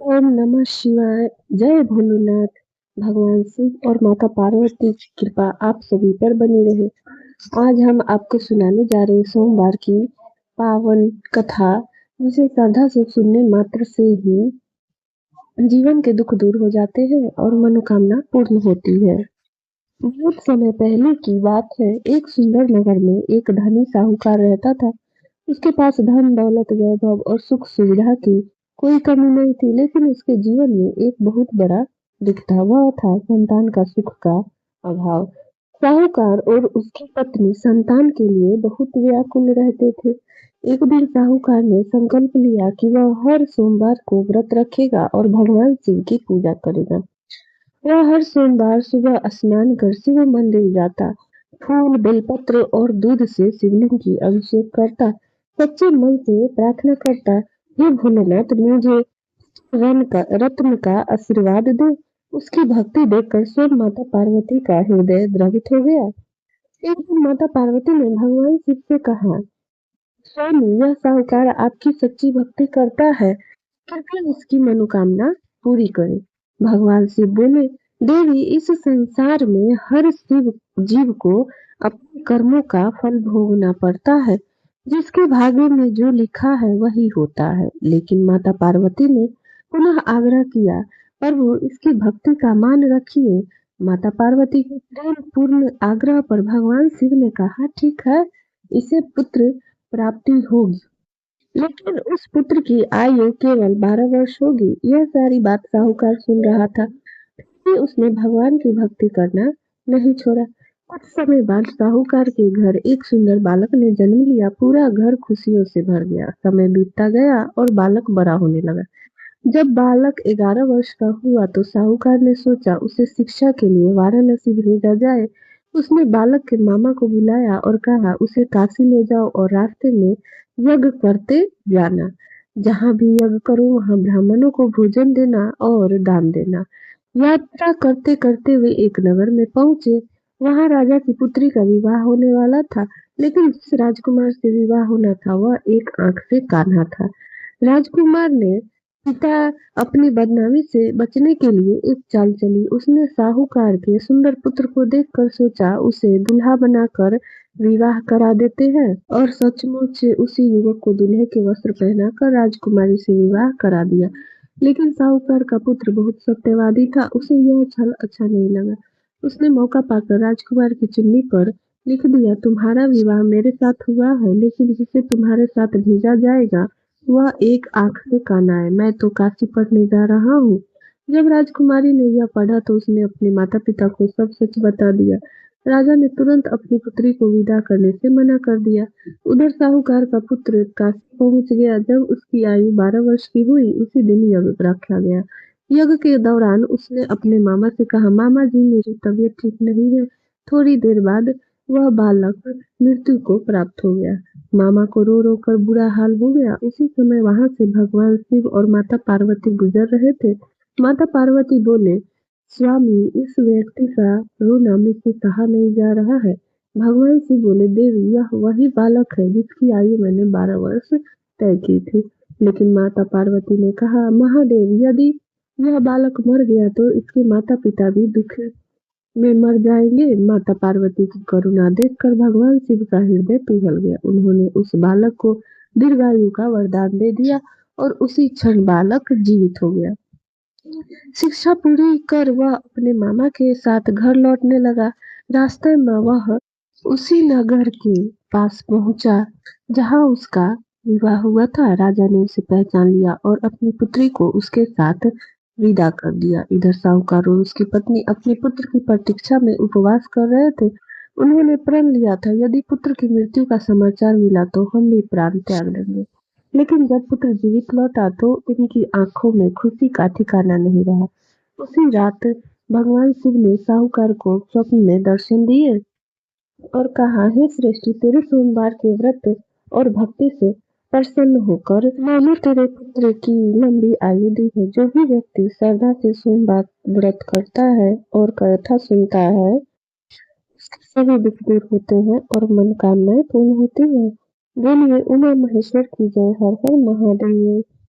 ओम नमः शिवाय। जय भोलेनाथ। भगवान शिव और माता पार्वती की कृपा आप सभी पर बनी रहे। आज हम आपको सुनाने जा रहे हैं सोमवार की पावन कथा, जिसे श्रद्धा से सुनने मात्र से ही जीवन के दुख दूर हो जाते हैं और मनोकामना पूर्ण होती है। बहुत समय पहले की बात है। एक सुंदर नगर में एक धनी साहूकार रहता था। उसके पास धन दौलत वैभव और सुख सुविधा की कोई कमी नहीं थी, लेकिन उसके जीवन में एक बहुत बड़ा दुख था। वह था संतान का सुख का अभाव। साहूकार और उसकी पत्नी संतान के लिए बहुत व्याकुल रहते थे। एक दिन साहूकार ने संकल्प लिया कि वह हर सोमवार को व्रत रखेगा और भगवान शिव की पूजा करेगा। वह हर सोमवार सुबह स्नान कर शिव मंदिर जाता, फूल बेलपत्र और दूध से शिवलिंग की अभिषेक करता, सच्चे मन से प्रार्थना करता, हे भोलेनाथ मुझे रत्न का आशीर्वाद दे। उसकी भक्ति देखकर स्वयं माता पार्वती का हृदय द्रवित हो गया। एक दिन माता पार्वती ने भगवान शिव से कहा, स्वामी यह साहूकार आपकी सच्ची भक्ति करता है, कृपया इसकी मनोकामना पूरी करें। भगवान शिव बोले, देवी इस संसार में हर शिव जीव को अपने कर्मों का फल भोगना पड़ता है। जिसके भाग्य में जो लिखा है वही होता है। लेकिन माता पार्वती ने पुनः आग्रह किया, प्रभु इसकी भक्ति का मान रखिए। माता पार्वती के प्रेम पूर्ण आग्रह पर भगवान शिव ने कहा, ठीक है, इसे पुत्र प्राप्ति होगी, लेकिन उस पुत्र की आयु केवल 12 वर्ष होगी। यह सारी बात साहूकार सुन रहा था, फिर उसने भगवान की भक्ति करना नहीं छोड़ा। कुछ समय बाद साहूकार के घर एक सुंदर बालक ने जन्म लिया। पूरा घर खुशियों से भर गया। समय बीतता गया और बालक बड़ा होने लगा। जब बालक 11 वर्ष का हुआ तो साहूकार ने सोचा उसे शिक्षा के लिए वाराणसी भेजा जाए। उसने बालक के मामा को बुलाया और कहा, उसे काशी ले जाओ और रास्ते में यज्ञ करते जाना। जहाँ भी यज्ञ करो वहाँ ब्राह्मणों को भोजन देना और दान देना। यात्रा करते करते वे एक नगर में पहुंचे। वहां राजा की पुत्री का विवाह होने वाला था, लेकिन जिस राजकुमार से विवाह होना था वह एक आंख से कान्हा था। राजकुमार ने पिता अपनी बदनामी से बचने के लिए एक चाल चली। उसने साहूकार के सुंदर पुत्र को देखकर सोचा उसे दूल्हा बनाकर विवाह करा देते हैं, और सचमुच उसी युवक को दूल्हे के वस्त्र पहनाकर राजकुमारी से विवाह करा दिया। लेकिन साहूकार का पुत्र बहुत सत्यवादी था। उसे यह छल अच्छा नहीं लगा। उसने मौका पाकर राजकुमार की चुन्नी पर लिख दिया, तुम्हारा विवाह मेरे साथ हुआ है, लेकिन जिसे तुम्हारे साथ भेजा जाएगा वह एक आंख से काना है। मैं तो काशी पढ़ने जा रहा हूँ। जब राजकुमारी ने यह पढ़ा तो उसने अपने माता पिता को सब सच बता दिया। राजा ने तुरंत अपनी पुत्री को विदा करने से मना कर दिया। उधर साहूकार का पुत्र काशी पहुंच गया। जब उसकी आयु 12 वर्ष की हुई उसी दिन यज्ञ रखा गया। यज्ञ के दौरान उसने अपने मामा से कहा, मामा जी मेरी तबीयत ठीक नहीं है। थोड़ी देर बाद वह बालक मृत्यु को प्राप्त हो गया। मामा को रो रो कर बुरा हाल हो गया। उसी समय वहां से भगवान शिव और माता पार्वती गुजर रहे थे। माता पार्वती बोले, स्वामी इस व्यक्ति का रोना मुझसे सहा नहीं जा रहा है। भगवान शिव बोले, देवी यह वही बालक है जिसकी आयु मैंने 12 वर्ष तय की थी। लेकिन माता पार्वती ने कहा, महादेव यदि यह बालक मर गया तो इसके माता पिता भी दुख में मर जाएंगे। माता पार्वती की करुणा देखकर भगवान शिव का हृदय पिघल गया। उन्होंने उस बालक को दीर्घायु का वरदान दे दिया और उसी क्षण बालक जीवित हो गया। शिक्षा पूरी कर वह अपने मामा के साथ घर लौटने लगा। रास्ते में वह उसी नगर के पास पहुंचा जहां उसका विवाह हुआ था। राजा ने उसे पहचान लिया और अपनी पुत्री को उसके साथ विदा कर दिया। इधर साहूकार और उसकी पत्नी अपने पुत्र की प्रतीक्षा में उपवास कर रहे थे। उन्होंने प्रण लिया था, यदि पुत्र की मृत्यु का समाचार मिला तो हम भी प्राण त्याग देंगे। लेकिन जब पुत्र जीवित लौटा तो उनकी आंखों में खुशी का ठिकाना नहीं रहा। उसी रात भगवान शिव ने साहूकार को स्वप्न में दर्शन दिए और कहा, हे श्रेष्ठी, तेरे सोमवार के व्रत और भक्ति से प्रसन्न होकर मैंने तेरे पुत्र की लंबी आयु दी है। जो भी व्यक्ति श्रद्धा से सोमवार व्रत करता है और कथा सुनता है उसके सभी दुख दूर होते हैं और मनोकामनाएं पूर्ण होती हैं। बोलिए उमा महेश्वर की जय। हर हर महादेव।